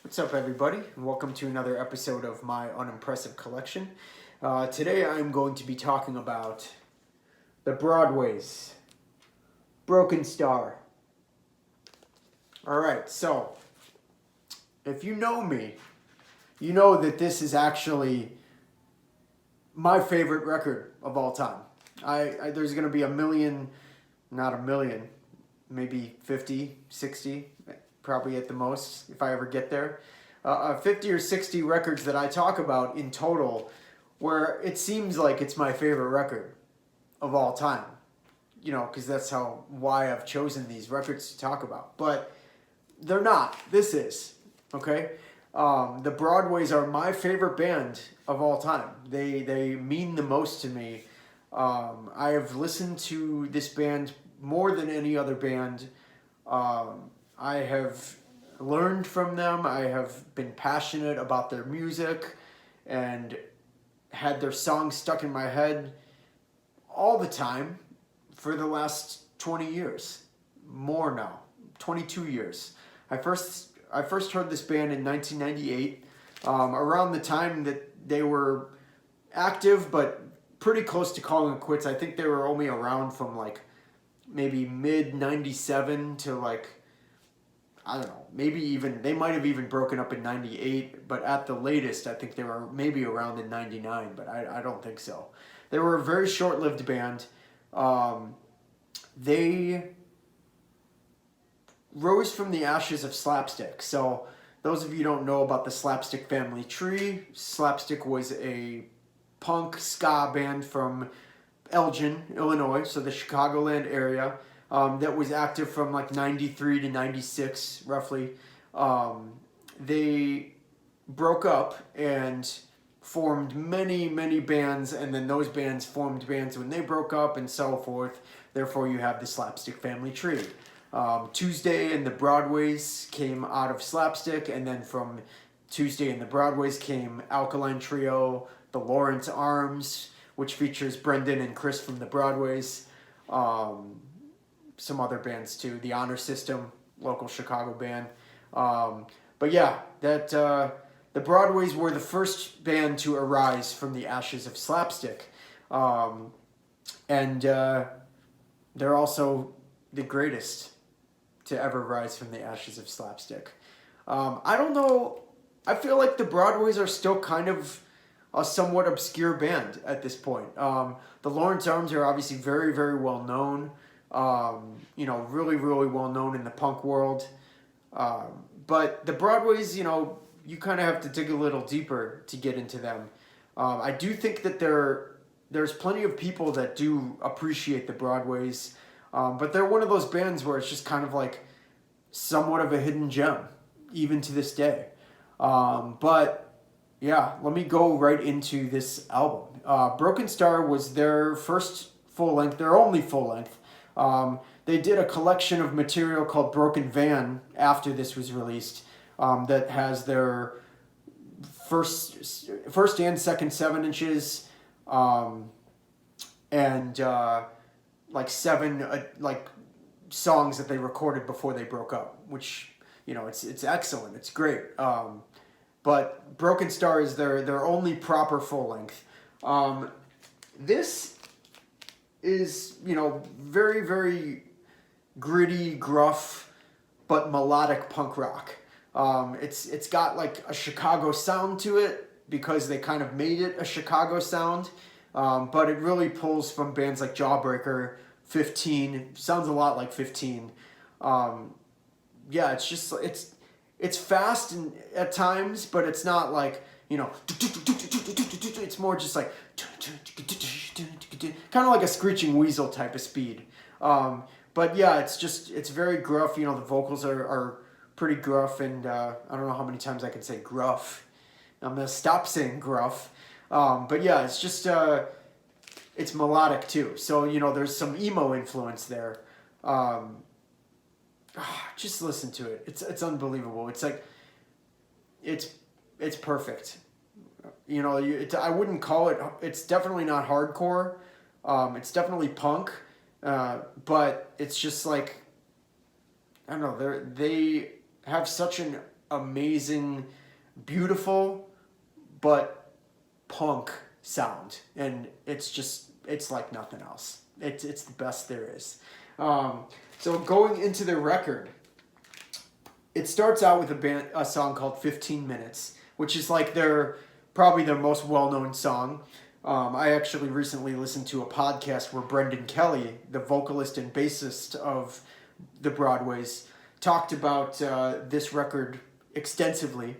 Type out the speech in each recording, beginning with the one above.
What's up, everybody, and welcome to another episode of my unimpressive collection. Today I'm going to be talking about the Broadways, Broken Star. Alright, so if you know me, you know that this is actually my favorite record of all time. There's going to be not a million, maybe 50, 60, probably at the most, if I ever get there. 50 or 60 records that I talk about in total, where it seems like it's my favorite record of all time. You know, because that's why I've chosen these records to talk about. But they're not. This is, okay? The Broadways are my favorite band of all time. They mean the most to me. I have listened to this band more than any other band. I have learned from them. I have been passionate about their music and had their songs stuck in my head all the time for the last 20 years. More now. 22 years. I first heard this band in 1998, around the time that they were active but pretty close to calling it quits. I think they were only around from like maybe mid 97 to like, I don't know, they might have even broken up in 98, but at the latest I think they were maybe around in 99, but I don't think so. They were a very short-lived band. They rose from the ashes of Slapstick. So those of you who don't know about the Slapstick family tree, Slapstick was a punk ska band from Elgin, Illinois, so the Chicagoland area, that was active from like 93 to 96, roughly. They broke up and formed many, many bands, and then those bands formed bands when they broke up and so forth. Therefore, you have the Slapstick family tree. Tuesday and the Broadways came out of Slapstick, and then from Tuesday and the Broadways came Alkaline Trio, the Lawrence Arms, which features Brendan and Chris from the Broadways. Some other bands too, the Honor System, local Chicago band. But yeah, the Broadways were the first band to arise from the ashes of Slapstick. And they're also the greatest to ever rise from the ashes of Slapstick. I don't know, I feel like the Broadways are still kind of a somewhat obscure band at this point. The Lawrence Arms are obviously very, very well known. Really, really well known in the punk world. But the Broadways, you kind of have to dig a little deeper to get into them. I do think that there's plenty of people that do appreciate the Broadways, but they're one of those bands where it's just kind of like somewhat of a hidden gem, even to this day. But yeah, let me go right into this album. Broken Star was their first full-length, their only full-length. They did a collection of material called Broken Van after this was released, that has their first and second 7 inches, and like 7 like songs that they recorded before they broke up, which it's excellent, it's great. But Broken Star is their only proper full length. This is very, very gritty, gruff, but melodic punk rock. It's got like a Chicago sound to it because they kind of made it a Chicago sound, but it really pulls from bands like Jawbreaker, 15. Sounds a lot like 15. Yeah, it's fast and at times, but it's not like it's more just like kind of like a Screeching Weasel type of speed. But yeah, it's very gruff. The vocals are pretty gruff, and I don't know how many times I can say gruff. I'm gonna stop saying gruff. But yeah, it's just it's melodic too. So there's some emo influence there. Just listen to it. It's unbelievable. It's like it's perfect. I wouldn't call it. It's definitely not hardcore. It's definitely punk. But it's just like, I don't know. They have such an amazing, beautiful, but punk sound, and it's like nothing else. It's the best there is. So going into the record, it starts out with a song called 15 Minutes, which is like probably their most well-known song. I actually recently listened to a podcast where Brendan Kelly, the vocalist and bassist of the Broadways, talked about this record extensively,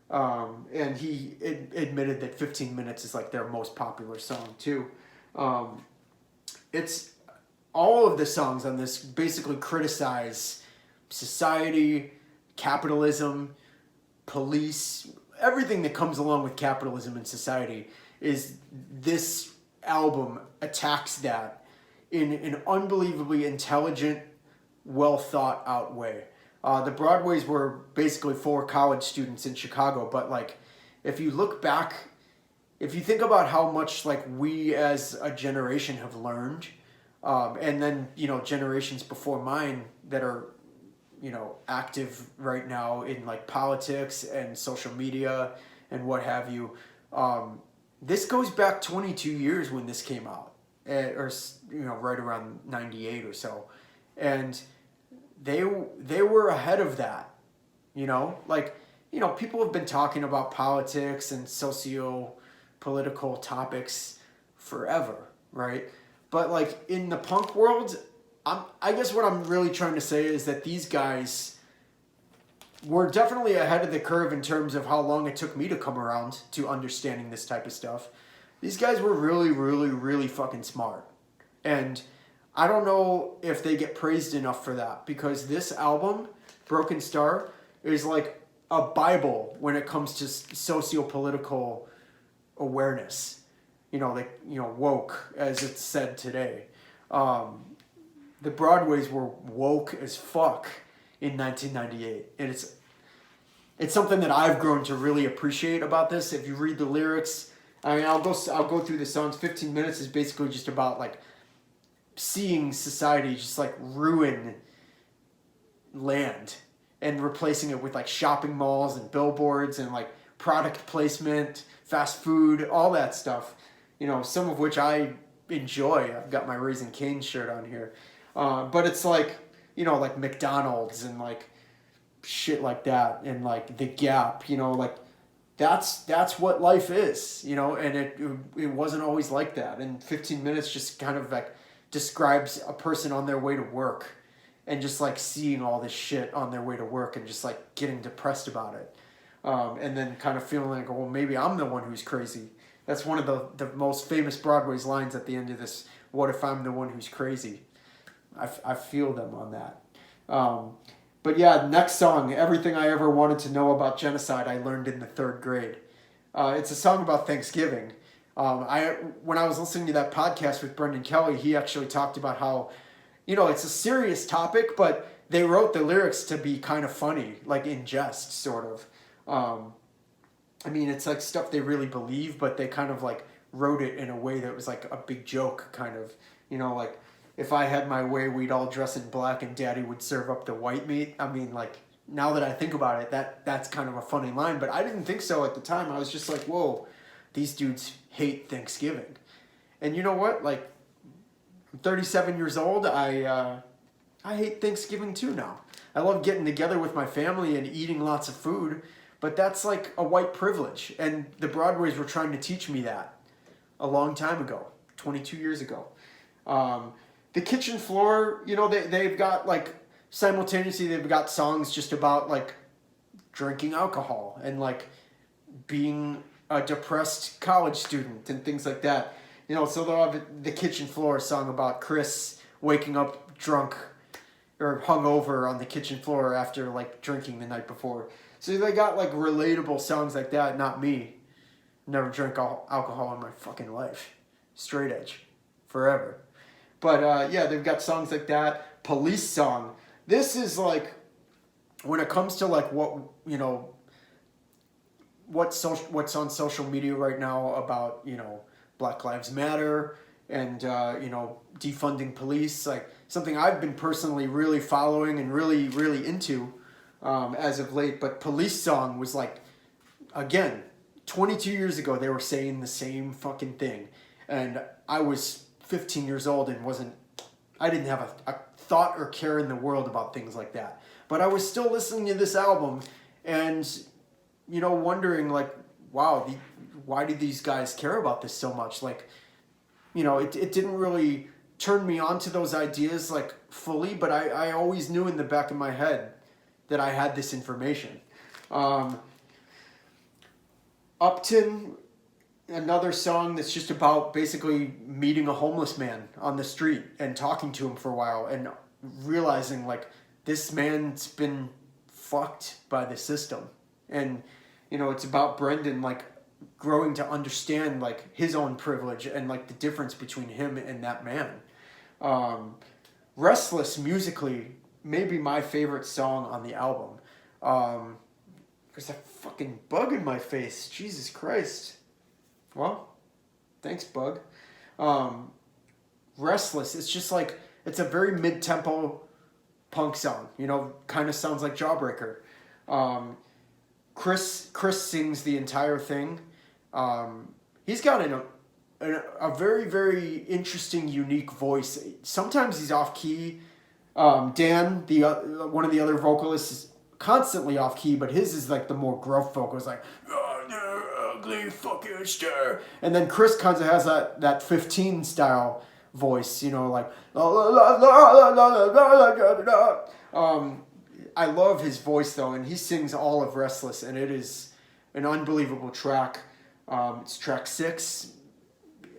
and he admitted that 15 Minutes is like their most popular song too. It's all of the songs on this basically criticize society, capitalism, police, everything that comes along with capitalism and society. Is this album attacks that in an unbelievably intelligent, well thought out way. The Broadways were basically for college students in Chicago, but like if you look back, if you think about how much like we as a generation have learned, and then generations before mine that are active right now in like politics and social media and what have you. This goes back 22 years when this came out, or right around 98 or so, and they were ahead of that. People have been talking about politics and socio-political topics forever, right? But like in the punk world, I guess what I'm really trying to say is that these guys were definitely ahead of the curve in terms of how long it took me to come around to understanding this type of stuff. These guys were really, really, really fucking smart. And I don't know if they get praised enough for that, because this album, Broken Star, is like a Bible when it comes to socio-political awareness. Woke, as it's said today. The Broadways were woke as fuck in 1998, and it's something that I've grown to really appreciate about this. If you read the lyrics, I mean, I'll go through the songs. 15 Minutes is basically just about like seeing society just like ruin land and replacing it with like shopping malls and billboards and like product placement, fast food, all that stuff. Some of which I enjoy. I've got my Raising Cane's shirt on here, but it's like like McDonald's and like shit like that, and like the Gap, like that's what life is, and it wasn't always like that. And 15 Minutes just kind of like describes a person on their way to work and just like seeing all this shit on their way to work and just like getting depressed about it, and then kind of feeling like, well, maybe I'm the one who's crazy. That's one of the most famous Broadway's lines at the end of this. What if I'm the one who's crazy? I feel them on that. But yeah, next song, Everything I Ever Wanted to Know About Genocide, I learned in the 3rd grade. It's a song about Thanksgiving. When I was listening to that podcast with Brendan Kelly, he actually talked about how, it's a serious topic, but they wrote the lyrics to be kind of funny, like in jest, sort of. It's like stuff they really believe, but they kind of like wrote it in a way that was like a big joke, kind of, like, if I had my way, we'd all dress in black and Daddy would serve up the white meat. Like, now that I think about it, that's kind of a funny line, but I didn't think so at the time. I was just like, whoa, these dudes hate Thanksgiving. And you know what? Like, I'm 37 years old. I hate Thanksgiving too now. I love getting together with my family and eating lots of food, but that's like a white privilege. And the Broadways were trying to teach me that a long time ago, 22 years ago. The Kitchen Floor, they've got like, simultaneously they've got songs just about like drinking alcohol and like being a depressed college student and things like that. So they'll have the Kitchen Floor song about Chris waking up drunk or hungover on the kitchen floor after like drinking the night before. So they got like relatable songs like that. Not me. Never drank alcohol in my fucking life. Straight edge. Forever. But yeah, they've got songs like that. Police Song. This is like, when it comes to like what, what's on social media right now about, Black Lives Matter and, defunding police, like something I've been personally really following and really, really into. as of late. But Police Song was like, again, 22 years ago, they were saying the same fucking thing. And I was 15 years old and I didn't have a thought or care in the world about things like that. But I was still listening to this album and, wondering like, wow, why do these guys care about this so much? Like, it didn't really turn me on to those ideas like fully, but I always knew in the back of my head that I had this information. Upton, another song that's just about basically meeting a homeless man on the street and talking to him for a while and realizing like this man's been fucked by the system. And, it's about Brendan like growing to understand like his own privilege and like the difference between him and that man. Restless musically may be my favorite song on the album. There's a fucking bug in my face. Jesus Christ. Well, thanks, bug. Restless, it's just like, it's a very mid-tempo punk song. Kind of sounds like Jawbreaker. Chris sings the entire thing. He's got a very, very interesting, unique voice. Sometimes he's off key. Dan, one of the other vocalists, is constantly off key, but his is like the more gruff vocals, like ugly fucking stir. And then Chris kind of has that 15 style voice, like I love his voice though, and he sings all of Restless, and it is an unbelievable track. It's track 6.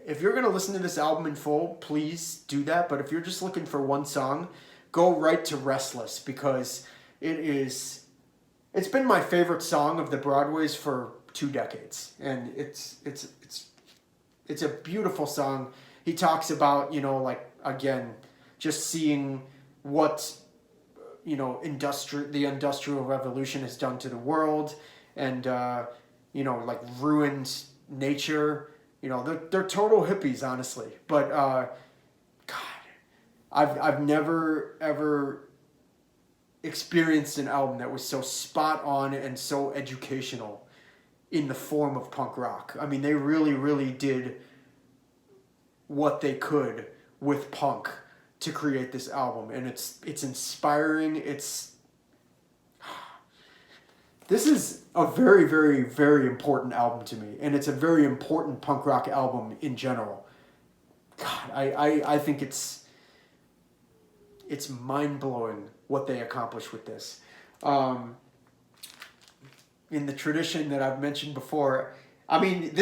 If you're going to listen to this album in full, please do that. But if you're just looking for one song, go right to Restless, because it's been my favorite song of the Broadways for 2 decades. And it's a beautiful song. He talks about, like, again, just seeing what, the Industrial Revolution has done to the world, and, like ruined nature. They're total hippies, honestly. But God, I've never ever experienced an album that was so spot on and so educational in the form of punk rock. I mean, they really, really did what they could with punk to create this album, and it's inspiring. This is a very, very, very important album to me, and it's a very important punk rock album in general. God, I think it's mind-blowing what they accomplished with this. In the tradition that I've mentioned before, I mean,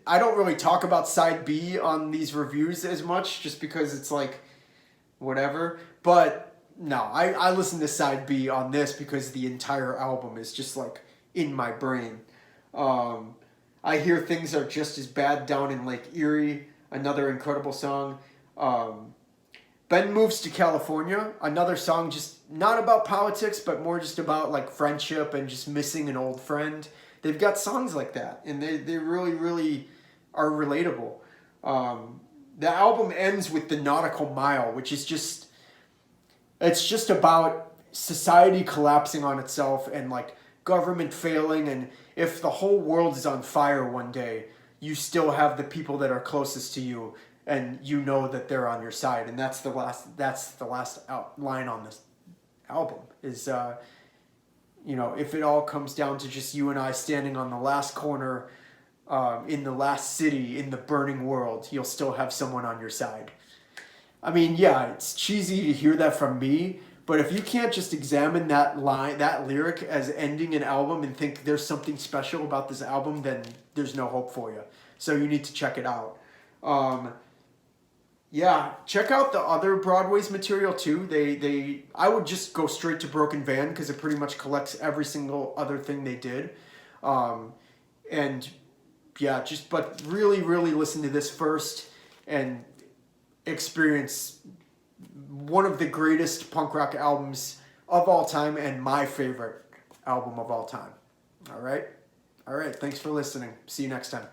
I don't really talk about side B on these reviews as much, just because it's like, whatever, but no, I listen to side B on this because the entire album is just like in my brain. I Hear Things Are Just as Bad Down in Lake Erie, another incredible song. Ben Moves to California, another song just not about politics, but more just about like friendship and just missing an old friend. They've got songs like that, and they really, really are relatable. The album ends with The Nautical Mile, which is just... It's just about society collapsing on itself and like government failing, and if the whole world is on fire one day, you still have the people that are closest to you, and you know that they're on your side. And that's the last line on this album is, if it all comes down to just you and I standing on the last corner, in the last city, in the burning world, you'll still have someone on your side. I mean, yeah, it's cheesy to hear that from me, but if you can't just examine that lyric as ending an album and think there's something special about this album, then there's no hope for you. So you need to check it out. Yeah, check out the other Broadways material too. I would just go straight to Broken Van because it pretty much collects every single other thing they did. And yeah, but really, really listen to this first and experience one of the greatest punk rock albums of all time and my favorite album of all time. All right? Thanks for listening. See you next time.